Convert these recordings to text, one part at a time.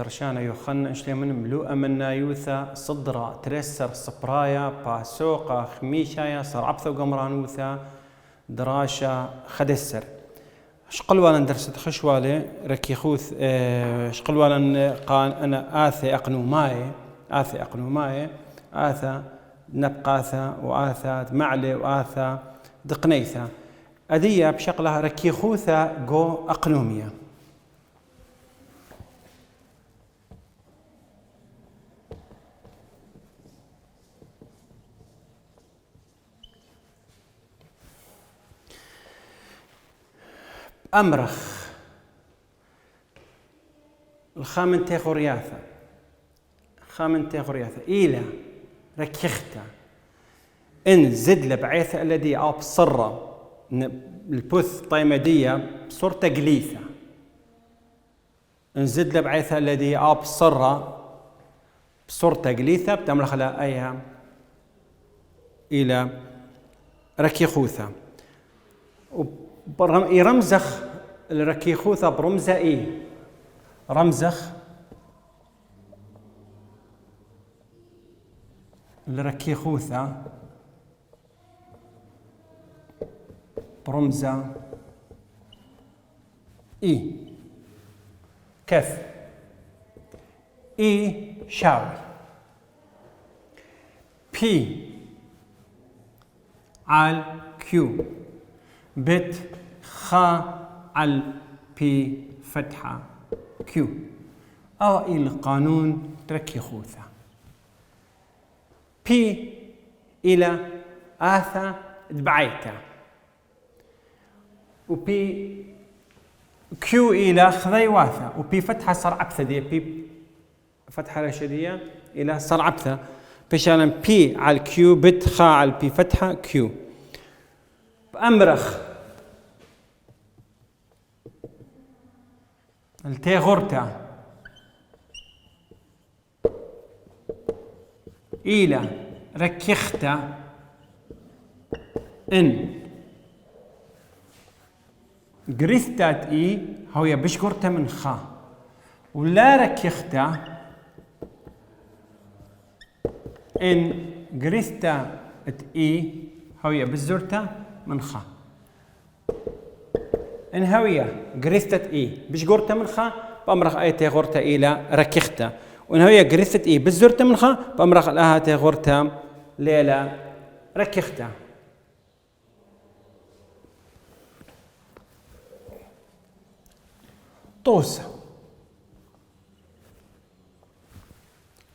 ترشانا يوخنا إشلي من ملوء منا يوثا صدرا ترسر صبرايا باسوقا خميشايا صار عبثو قمرانوثا دراشا خدسر شقلوالا درست خشوالي ركي خوث شقلوالا قان أنا آثي أقنو ماي آثا نبقاثا وآثا معلي وآثا دقنيثا أدية بشقلها ركي خوثا جو أقنومية أمرخ الخامن تيغورياثا إلى ركيختا إن زد لبعيثة الذي أبصر البث طيمدية بصورة قليثة إن زد لبعيثة الذي أبصر بصورة قليثة بتملخ لها أيها إلى ركيخوثا يرمزخ الركيخوثة برمزة إيه رمزخ الركيخوثة برمزة إيه كيف إيه شاوي بي على كيو بت خا على بي فتحة كيو أو القانون تركي خوثة بي إلى آثا دبعيتا وبي كيو إلى خذي واثا وبي فتحة صار عبثة دي بي فتحة رشدية إلى صار عبثة بشالا بي على الكيو بت خا على بي فتحة كيو بأمرخ التيغورتا إلى ركيختا إن قريثتات إي هويا بشكورتا من خا ولا ركيختا إن قريثتا إي هويا بزورتا من خا إن هويا قريثتا إي بشكورتا من خا بأمرخ أي تيغورتا إلى ركيختا وإن هويا قريثتا إي بزورتا من خا بأمرخ لها تيغورتا ليلة ركيختا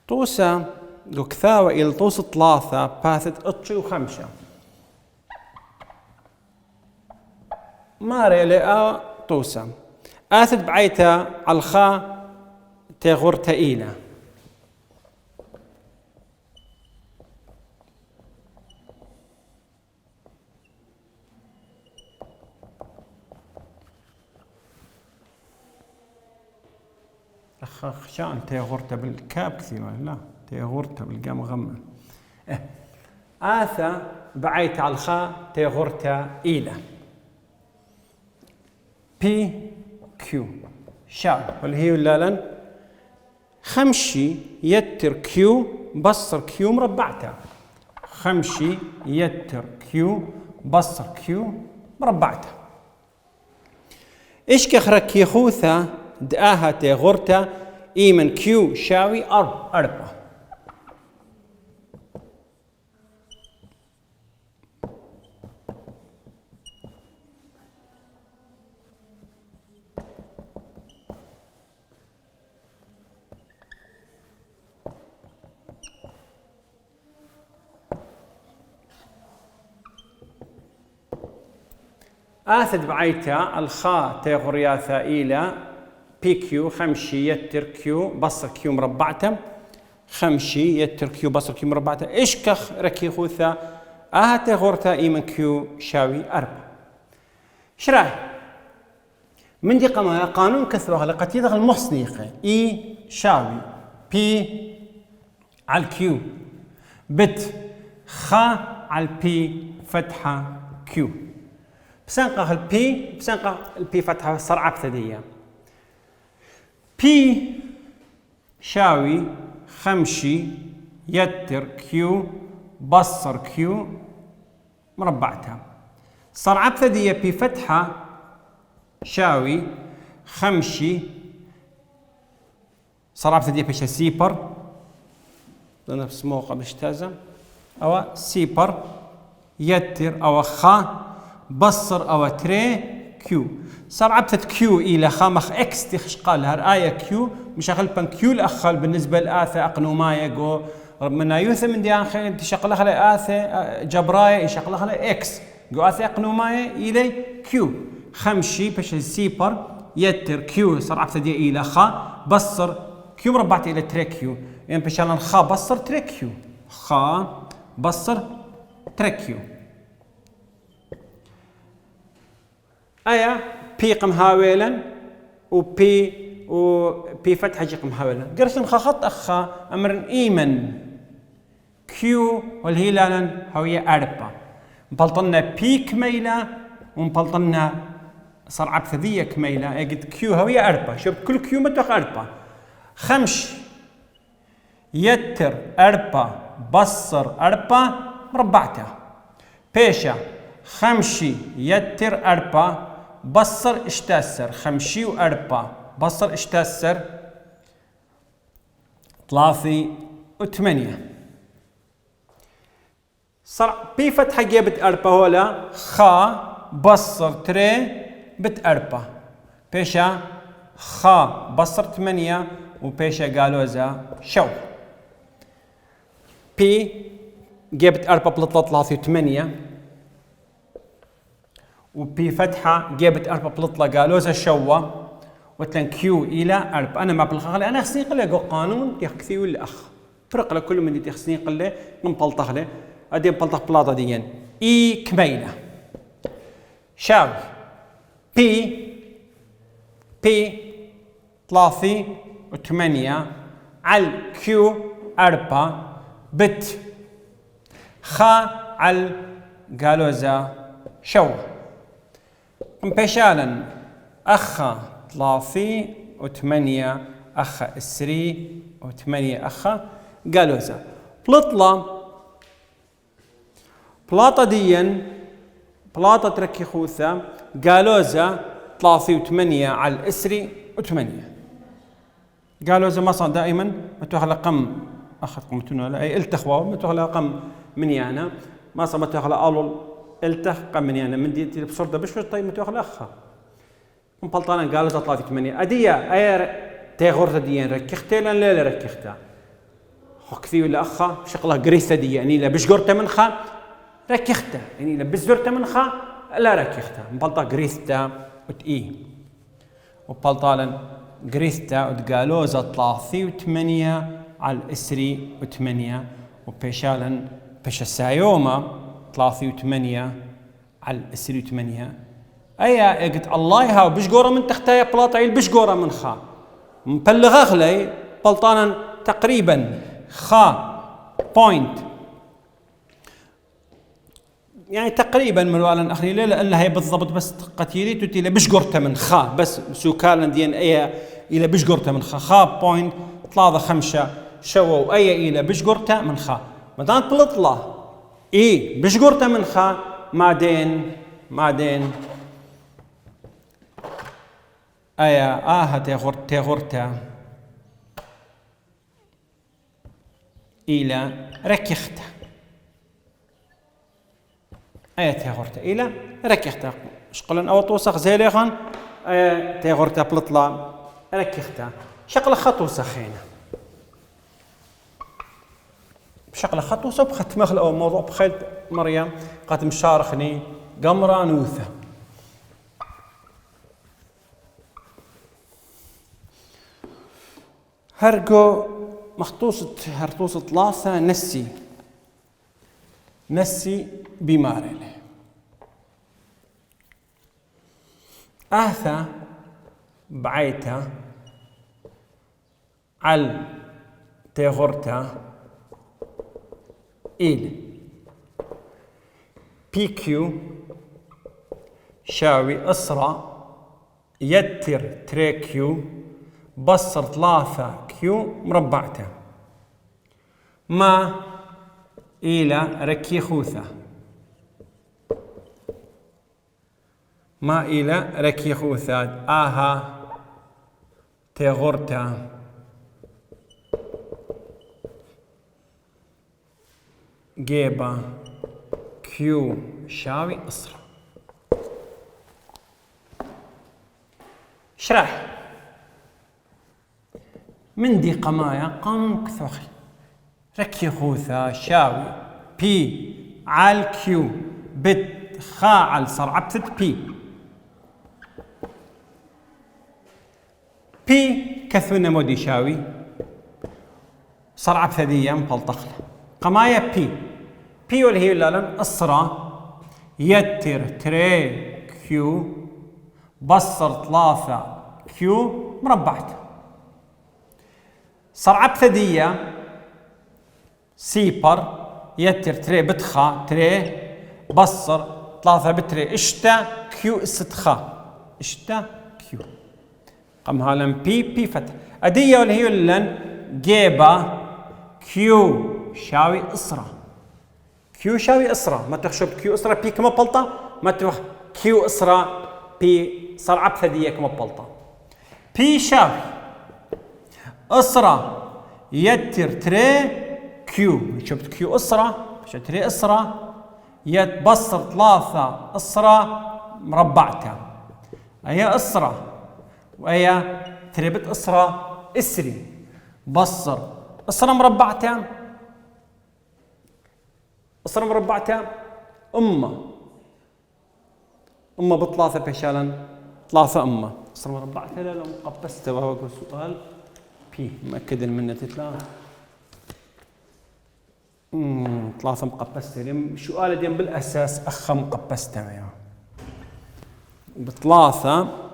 طوسة قكثاوة إلى طوس ثلاثة باثت أطشي وخمسة ماري لأ طوسة آثت بعيتا الخا تغورتا إيلا خشان تيغورتا بالكاب كثير لا تيغورتا بالقام غمة آثا بعيت على الخاء تيغورتا إيلا بي كيو شاو واللي هي اللالن خمشي يتر كيو بصر كيو مربعتا خمشي يتر كيو بصر كيو مربعتا إيش كخرك كيخوثا دآها تيغورتا إيمن كيو شاوي أربعة آثد بعيتا الخاء تيغورياثا إلى بي كيو خمشي يتر كيو بصر كيو مربعتا خمشي يتر كيو بصر كيو مربعتا إشكخ ركي خوثا تيغورتا إيمن كيو شاوي أربعة شراي من دي قانون كثرة لقد يدغ المحصنيقة إي شاوي بي على الكيو بت خا على البي فتحة كيو بسنقه البي فتحة صرعة ابتدائية بي شاوي خمشي يتر كيو بصر كيو مربعتها. صار عبثدية بي فتحة شاوي خمشي صار عبثدية بيش سيبر نفس موقع بشتازة أو سيبر يتر أو خا بصر أو تري كيو. صار عبثة كيو إلى خامخ إكس تخشقال هالآية كيو مش أغلبا كيو الأخل بالنسبة لآثة أقنوماية جو من يوث من ديان خير تشقلها لآثة جبراية يشقلها لإكس جو آثة أقنوماية إلى كيو. خمشي بش سيبر يتر كيو صار عبثة دي إلى خا بصر كيو مربعت إلى تري كيو يعني بشان خا بصر تري كيو خا بصر تري كيو. أيا بي قم هاويلا وبي فتحة جي قم هاويلا قرشن خط أخا أمر إيمن كيو والهيلالا هوية أربا مبلطنا بي كميلة ومبلطنا صار عبثذية كميلة يجد كيو هوية أربا شوف كل كيو متوقع أربا. خمش يتر أربا بصر أربا مربعته بيشا خمشي يتر أربا بصر اشتاسر خمشي وأربا بصر اشتاسر ثلاثي وثمانية. صار بي فتحة جيبت أربا هولا خا بصر تري بت أربا بيشا خا بصر 8 وبيشا قالوا ذا شو. بي جبت 4 بلطلة 3 و8 وبي فتحة جبت 4 بلطلة قالوا ذا شوا وتلن كيو إلى 4. أنا ما بالخالي أنا خصني قله قانون يخكثي ولا أخ فرق له كل من دي خصني قله من بلطخ له أدي بلطخ بلاطة ديا إي كميلة شاو بي 3 و8 على كيو 4 بت خا على قالوزا شو مبشالا أخا 3 و8 أخا 3 و8 أخا قالوزا بلاطة ديا بلاطة تركي خوثة قالوزا 3 و8 على 3 و8 قالوا إذا ما صار دائما متوخلا قم أخذكم تنولا أي التخوا متوخلا قم مني أنا ما صار متوخلا أول التخ قم مني أنا من دي بصورة بشوش طيب متوخلا أخا من بلطانا قالوا إذا طلعت 8 أدية أي تغورت ديان ركختي لان لا ركختها خكثي ولا أخا شغلها قريثة دي يعني لا بشجرته من خا ركختها يعني لا بزرته من خا لا ركختها مبلطا قريثة وتإي وبلطالا قريثتا وتقالوزا 3 و8 على 3 و8 وبيشالا بيش السايوما 3 و8 على 3 و8 أيا قلت الله هاو بشجورة من تختايا بلاطعي بشجورة من خا مبلغ أغلي بلطانا تقريبا خا بوينت يعني تقريبا من والا اخري لا لان هي بالضبط بس قتيلي تتي بشجرته من خا بس سوكالا ديان اي الى بشجرته من خا بوينت 3 شو اي الى بشجرته من خا مدان بلطله اي بشجرته من خا مادين ايا تغورتا الى ركخته ايا تغورتا الى ركخته شقلن او توسخ زيليخن ايا تغورتا بلطله ركخته شقل خطو سخينه بشقل خطو صب ختمخ او موضوع بخيل مريم قد مشارخني قمره نوثه هرقو هرطوسة لاثة نسي بمارله آثا بعيتا على تغورتا إل بيكيو شاوي أسرى يتر تريكيو بصر 3 كيو مربعته. ما إلى ركي خوثة. ما إلى ركي خوثة. آها تغرتا جيبا كيو شاوي إصرا. شرح من دي قمايا قام كثوخي ركي خوثة شاوي بي على كيو بت خا على صرعبتت بي كثونا مودي شاوي صرعب ثدية مبلطخلة قمايا بي واللي هي لالن إصرا يتر تري كيو بصر 3 كيو مربعته. صرعب ثدية سيبر يتر تري بتخا تري بصر 3 بتري اشتا كيو استخا اشتا كيو قم هالن بي فتح أدية واللي هي لن جيبا كيو شاوي إصرا. كيو شاوي إصرا ما تخشب كيو إصرا بي كما بلطة ما تروح كيو إصرا بي صرعب ثدية كما بلطة. بي شاوي إصرا يتر تري كيو شفت كيو إصرا شفت تري إصرا يتبصر 3 إصرا مربعته. أي إصرا وأي تربت إصرا إسري بصر إصرا مربعته. إصرا مربعته أمة ب3 بشالا 3 أمة إصرا مربعته. لا مقبسته وهو سؤال بي مأكد منه تتلا 3 مقبسته سؤال ديم بالأساس أخ مقبسته يعني ب3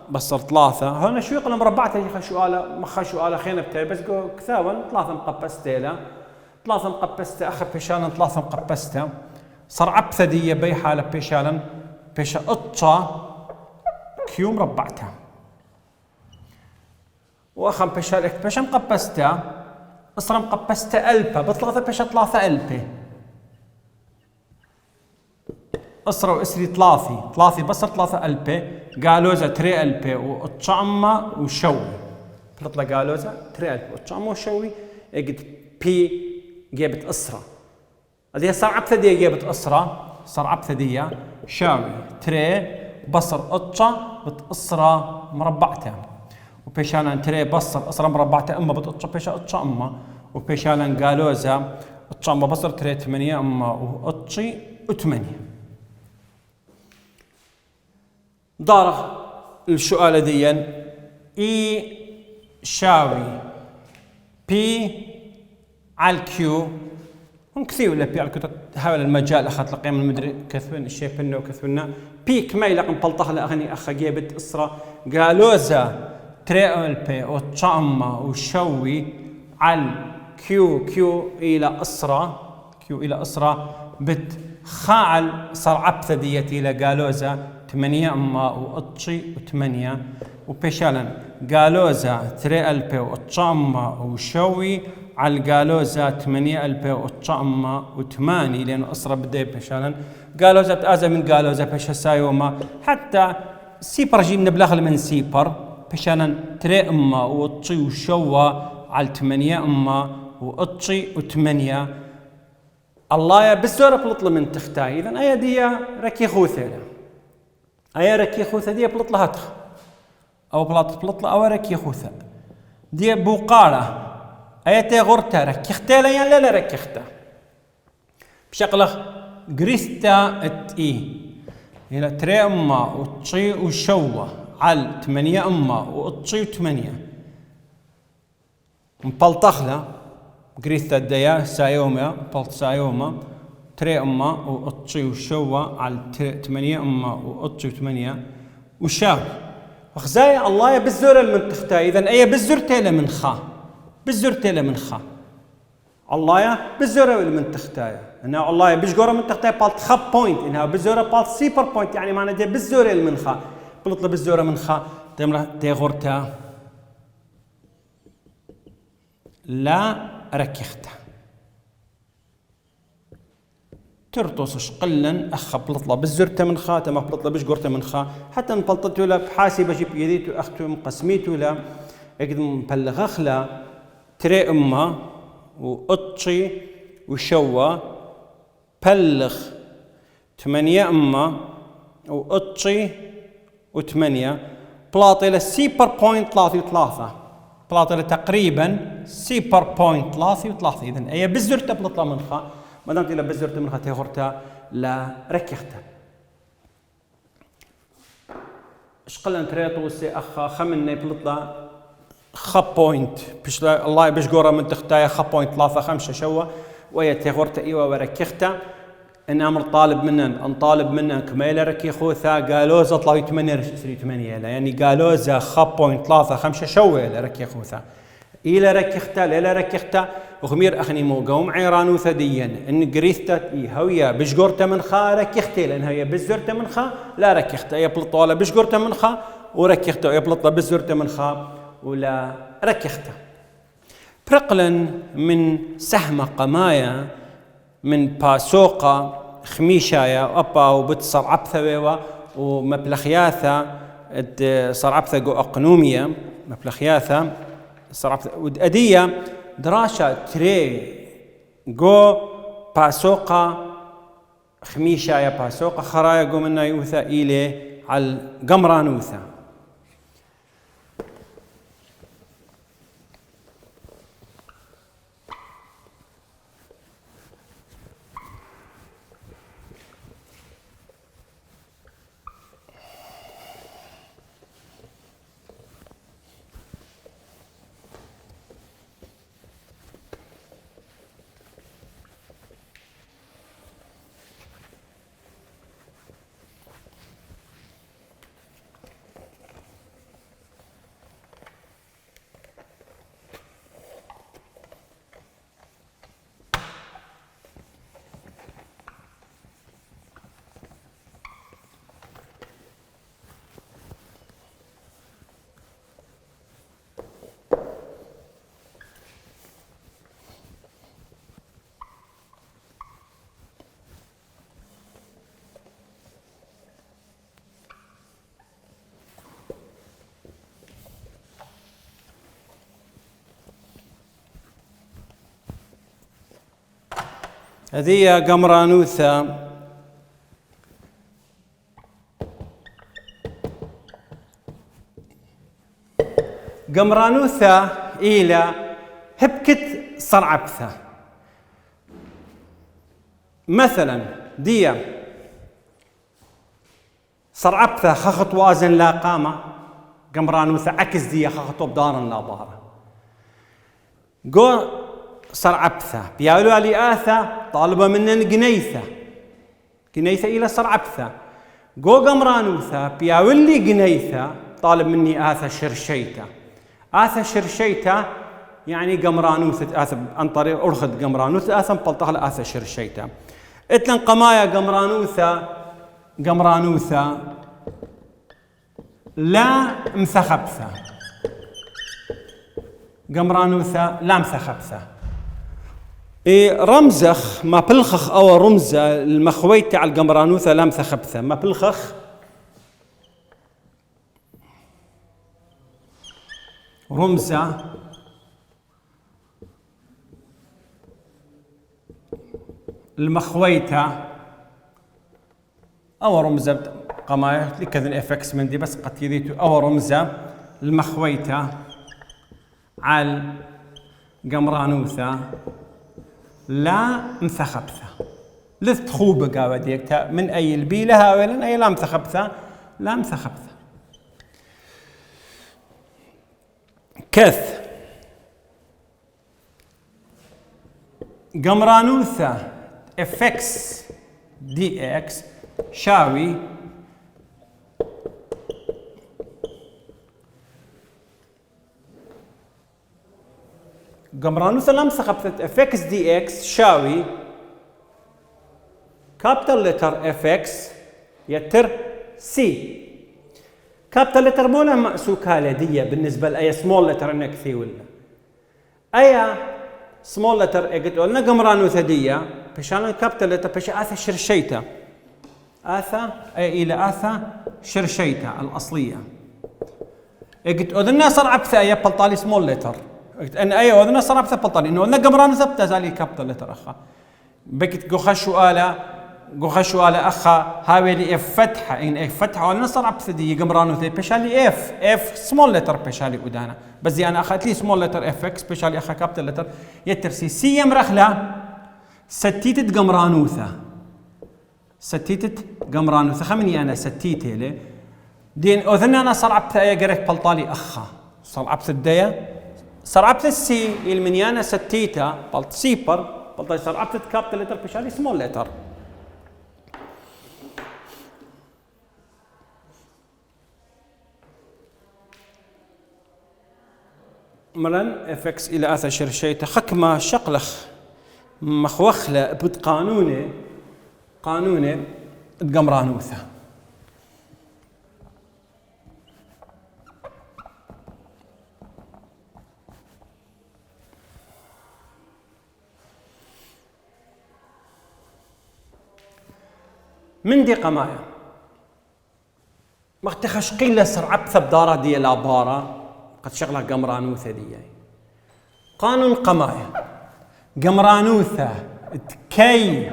بصر 3 هنا شو يقول مربعته يا سؤال مخا سؤال خينا بتاعي بس جو كثاون 3 مقبسته لا 3 مقبسته أخ بشالا 3 مقبسته صرعب ثدية بي حالة بشالا بشا أطشا كيو مربعته وأخم بشالك بشا مقبسته إصرا مقبسته ألبا ب3 بشا 3 ألبا إصرا وإسري 3 بصر 3 ألبا قالوزة 3 ألبا وطعمة وشوي بلطلة قالوزة 3 ألبا وطعمة وشوي اجد بي جابت إصرا هذه صرعب ثدية جابت إصرا صرعب ثدية شاوي 3 بصر أطشا بتأصرا مربعته وبيشالا تري بصر أصرا مربعته أما بتأطشا بيشا أطشا أما وبيشالا قالوزا أطشا أما بصر تري 8 أما وأطشي و8 دارخ السؤال ديا إي شاوي بي على الكيو هم كثير ولا بي على الكيو تحاول المجال أخذ لقيم المدري كثبن الشيء بنا وكثبنا بيك ما يلقن بلطخ لأغني أخا جيبت إسرا قالوزا تريقل بي وطعمة وشوي على كيو إلى إسرا بت خاعل صرعب ثديتي لقالوزا 8 أما وأطشي و8 وبيشالا قالوزا تريقل بي وطعمة وشوي على القالوزة 8 ألبا وطعمة و8 لأنه أسرى بدي بيشالا قالوزة بتأذى من قالوزة بيشا سايوما حتى سيبر جيب نبلغ من سيبر بيشالا 3 أما وطشي وشوى على 8 أما وأطشي و8 الله يا بالزورة بلطل من تختاي إذن أيا دي ركي خوثة أيا ركي خوثة دي بلطل هتخ أو بلطل أو ركي خوثة دي بوقارة أيتي غورتا ركيختا لا لا ركيختا بشغلة غريستا اتي إلى 3 أما وطشي وشوى على 8 أما وطشي و8 مبلطخلة غريستا الديا سايوما بلط سايوما 3 أما وطشي وشوى على 8 أما وطشي و8 وشاو وخزايا الله يا بالزور المنتختا إذا أي بالزور تيلا من خا بالزرتيله من خا الله يا بالزوره من تختايا انها الله يا بيشقوره من تختايا بالت خا بوينت انها بالزوره بالت سيبر بوينت يعني معناها دي بالزوره من خا بلطل بالزوره من خا تمره تي غورتا لا ركيخته ترطس شقلا أخ بلطلة بالزرته من خا تما بلطلة بشقرته من خا حتى نبلطته لا بحاسبة جيب يديتو أختو مقسميتو لا اقدم مبلغ أخلا تري أمه وأطشي وشوى بلغ 8 أمه وأطشي و8 بلاطلة سيبر بوينت 3 بلاطلة تقريبا سيبر بوينت 3 إذن أي بالزرته بلطلة من خا ما دامت إلى بزرت من خاتي غرتا لا ركيختا شقلا تريطو سي أخا خمني بلطلا خا بوينت بش الله بش قورا من تختايا خا بوينت 3 شوا ويا تغرتا إيوا وركيختا إن أمر طالب منن أن طالب منن كميلا ركيخوثا قالوزا طلعوا 8 رشتري 8 يعني قالوزا خا بوينت 3 شوا إلى ركيخوثا إلى ركيختا إلى ركيختا وخمير أخني مو قوم عيرانو ثديا إن قريثتا هويا بشقرتا من خا ركيختي لأن هي بزرتا من خا لا ركيختا هي بلطولا بشقرتا من خا وركيختا هي بلطلا بزرتا من خا ولا ركيختا برقلا من سهمة قمايا من باسوقة خميشايا أبا وبتصر عبثة ومبلخياثة صار عبثة جو أقنومية مبلخياثة صار عبثة ودأدية دراشة تري جو باسوقة خميشايا باسوقة خرايا جو منا يوثا إلي على القمرانوثا هذه قمرانوثة قمرانوثة إلى هبكت صرعبثة مثلا دية صرعبثة خخط وازن لا قامة قمرانوثة عكس دية خخط بدار لا ضارة جو صرعبثة بيقولوا لي آثة طالبة منن قنيثة إلى صرعبثة جو قمرانوثة بيقول لي قنيثة طالب مني آثة شرشيتة يعني قمرانوثة آثة عن طريق أرخد قمرانوثة آثة مبلطها لآثة شرشيتة اتلن قمايا قمرانوثة لا مثخبثة قمرانوثة لا مثخبثة رمزخ ما بلخخ أو رمزة المخويت على القمرانوثة لا مثخبثة ما بلخخ رمزة المخويتة أو رمزة قماية لكذا الإفكس من دي بس قد يديتو أو رمزة المخويتة على قمرانوثة لا مثخبثة لث خوبة قاوديك من أي البيلة هاولن أي لا مثخبثة لا مثخبثة كث قمرانوثة افكس دي اكس شاوي قمرانوثة لا مثخبثة افكس دي اكس شاوي كابيتال لتر افكس يتر سي كابيتال لتر مو لها مأسوكة لدية بالنسبة لأي سمول لتر انك ثي ولا ايا سمول لتر اجت قلنا قمرانوثة دي بشان كابيتال لتر بشا اثا شرشيتا اثا اي الى اثا شرشيتا الاصليه اجت قلنا صار عبثه ايا بلطالي سمول لتر ان ايا قلنا صار عبثه بلطالي انه قلنا قمرانوثة بتزالي كابيتال لتر اخا بكت قوخا شوالا اخا هاوي اف فتحه ان اف فتحه قلنا صار عبثه دي قمرانوثة بشالي اف سمول لتر بشالي قدانا بس دي انا اخذت لي سمول لتر اف اكس بشالي اخا كابيتال لتر يترسي سي يمرخله ستيتت قمرانوثة خمني انا ستيتي لي دين اذن انا صار عبث ايا قريت بلطالي اخا صار عبث الديا صار عبث السي المنيانا ستيتا بلط سيبر بلطالي صار عبث كابيتال لتر بشالي سمول لتر مرن اف اكس الى اثا شرشيتا خكمه شقلخ مخوخله بد قانونه قمرانوثة من دي قمايا وقت خشقيله سرعبثه بدارة دي لابارة قد شغلها قمرانوثة دي قانون قمايا قمرانوثة كي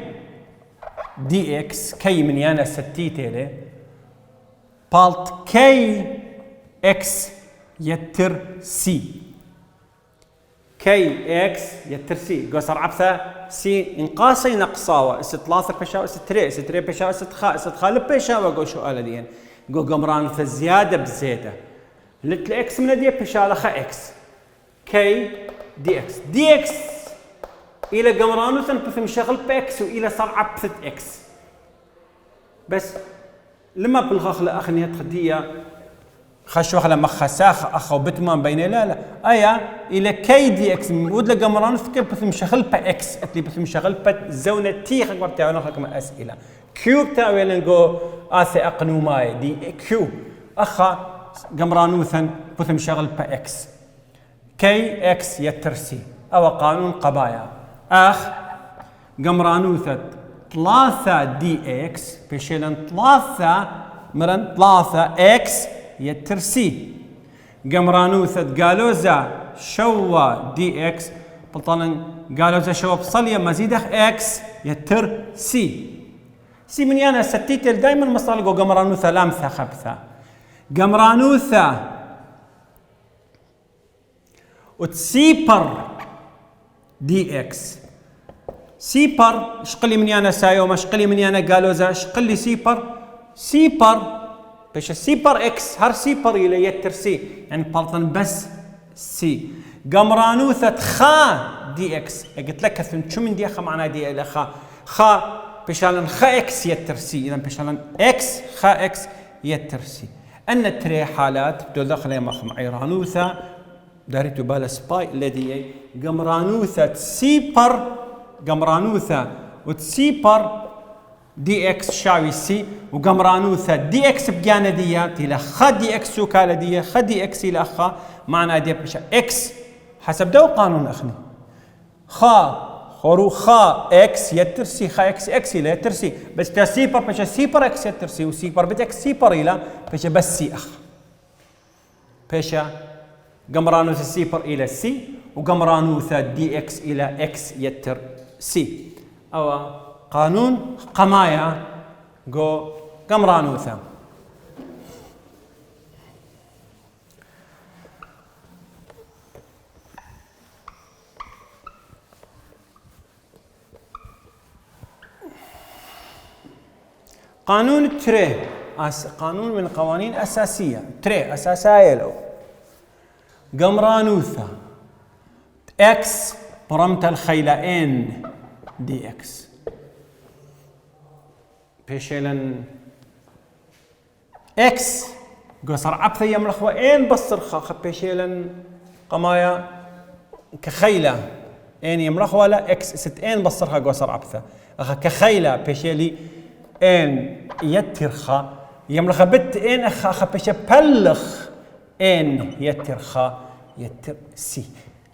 دي اكس كي من يانا ستيتي له بالت كي اكس يتر سي كي اكس يتر سي قصر عبثة سي انقاصي نقصاوة اس 3 بشاوة اس 3 بشاوة اس خا لب بشاوة قو شو قال ديان قو قمرانوثة زيادة بزيادة لتل اكس من دي بشالة خا اكس كي دي اكس الى قمرانوثة بثم شغل باكس والى صار عبثة اكس بس لما بالخخ لاخني تخديه خشوا خلا مخساخ اخو بتمان بين لا ايا الى كي دي اكس ود لقمرانوثة بثم شغل با اكس اتلي بثم شغل با زونه تي خك بتاعنا خكم اسئله كيو بتاعي لنقو اثي اقنو ماي دي كيو اخا قمرانوثا بثم شغل با اكس كي اكس يترسي او قانون قبايا اخ قمرانوثة 3 دي اكس بشيلن 3 اكس يترسي قمرانوثة قالوزا شوا دي اكس بطلن قالوزا شوا بصلية مزيدخ اكس يتر سي من يانا ستيتل دايما مصالقو قمرانوثة لامثة خبثة قمرانوثة وتسيبر دي اكس سيبر شقلي من يانا سايوما شقلي من يانا قالوزا شقلي سيبر بش السيبر اكس هر سيبر الى يتر سي يعني بلطن بس سي قمرانوثة خا دي اكس قلت لك شو من دي خا معناها دي الى خا بشالن خا اكس يتر سي اذا بشالن اكس خا اكس يتر سي ان تري حالات بدو دخل مخ معيرانوثة داريتو بالا سباي الذي قمرانوثة سيبر قمرانوثة وتسيبر دي اكس شاوي سي وقمرانوثة دي اكس بجاندية الى خا دي اكس وكالدية خا دي اكس الى خا معنى دي بشا اكس حسب دو قانون اخني خا اكس يترسي خا اكس الى يترسي بس تا سيبر بشا سيبر اكس يترسي وسيبر بت اكس سيبر الى بشا بس سي اخ بشا قمرانوثة سيبر الى سي وقمرانوثة دي اكس الى اكس يتر سي او قانون قمايا جو قمرانوثة قانون تري قانون من قوانين أساسية تري أساسية له قمرانوثة اكس برمت الخيلة ان دي اكس بيشيلن اكس قصر عبثة يملخ وين بصر خا بيشيلن قمايا كخيلة ان يملخ ولا اكس ست ان بصرها قصر عبثة اخا كخيلة بيشيلي ان يترخا يملخ بت ان اخا بيش بلخ ان يترخا يتر سي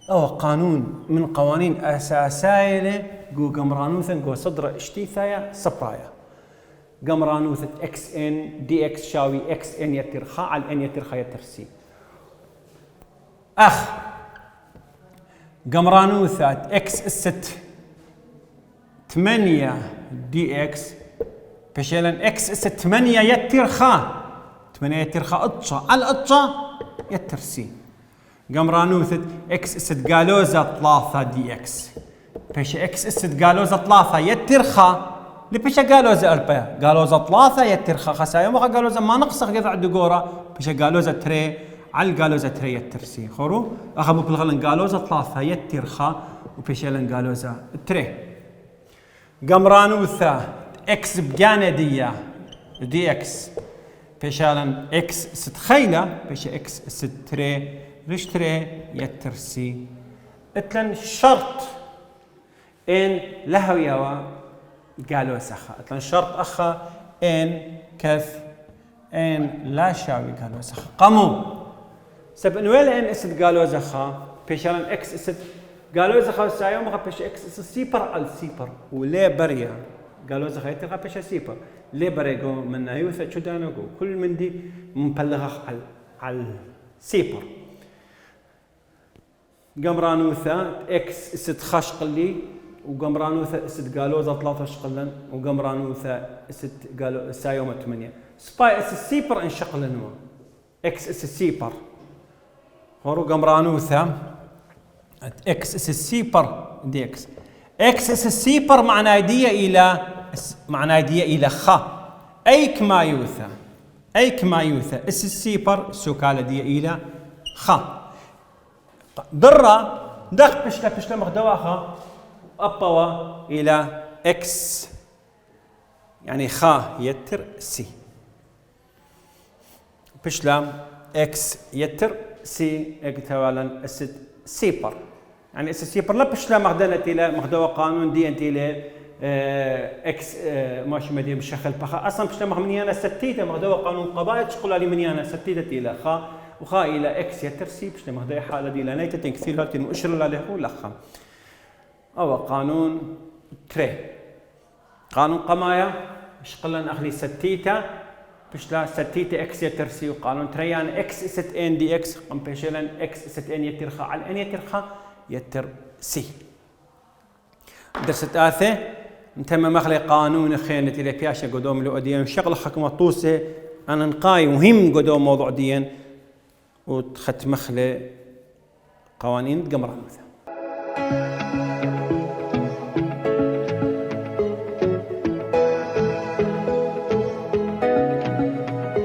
أو قانون من قوانين أساسية جو قمرانوثا جو صدر اشتيثايا سبرايا قمرانوثة اكس ان دي اكس شاوي اكس ان يتر خا على ان يتر خا يتر سي اخ قمرانوثة اكس الست 8 دي اكس بشيلن اكس الست 8 يتر خا 8 يتر خا اطشا على اطشا يتر سي قمرانوثة اكس الست قالوزة 3 دي اكس بيش اكس الست قالوزة 3 يتر خا لبيش قالوزة أربعة قالوزة 3 يترخى خسايا وخا قالوزة ما نقص قطع دقورة بيش قالوزة تري على قالوزة تري يترسي خورو أخبو بالغلن قالوزة 3 يترخى وبيشيلن قالوزة تري قمرانوثة اكس بجاندية دي اكس بيشالن اكس ست خيلة بيش اكس ست تري ليش تري يترسي اتلن شرط ان لهويوا قالوا سخا اتلن شرط اخا ان كف ان لا شاوي قالوا سخا قامو سب ان ويلا ان اسد قالوا زخا بيشالن اكس اسد قالوا زخا سايوم خا بيش اكس اسد سيبر على سيبر ولي بريا قالوا زخا يتلقى بيش سيبر لي بريغو من ايوثا شدانو كل من دي مبلغه على سيبر قمرانوثا اكس اسد خشق لي وقمرانوثا اسد قالوزة 3 شقلن وقمرانوثا اسد قالو سايوم 8 سباي اسد سيبر انشقلن اكس اسد سيبر هورو قمرانوثا اكس اسد سيبر دي اكس اسد سيبر معناه دي الى خا ايك ما يوثا اسد سيبر سوكاله دي الى خا درة دق بشلا مخدواها أبوا إلى إكس يعني خا يتر سي بشلا إكس يتر سي اكتوالا أسد سيبر يعني أسد سيبر لا بشلا مخدنة إلى مخدوا قانون دي أنت إلى إكس ماشي مدي بشخل بخا أصلا بشلا مخمنيانا ستيتا مخدوا قانون قبائل تقول لي منيانا ستيتا إلى خا وخا إلى إكس يترسي بشلا مهدي حالة دي لانيتا تنكثير هاتين مؤشر له لخا أو قانون تري قانون قمايا شقلن أخلي ستيتا بشلا ستيتا إكس يترسي وقانون تري يعني إكس ست إن دي إكس قم بشلن إكس ست إن يترخا على إن يترخا يترسي درس آثة متم مخلي قانون خيانة إلى بياشة قدوم لؤديان شغل حكمة طوسة أنا نقاي مهم قدوم موضوع ديان وتخت مخلي قوانين قمران مثلا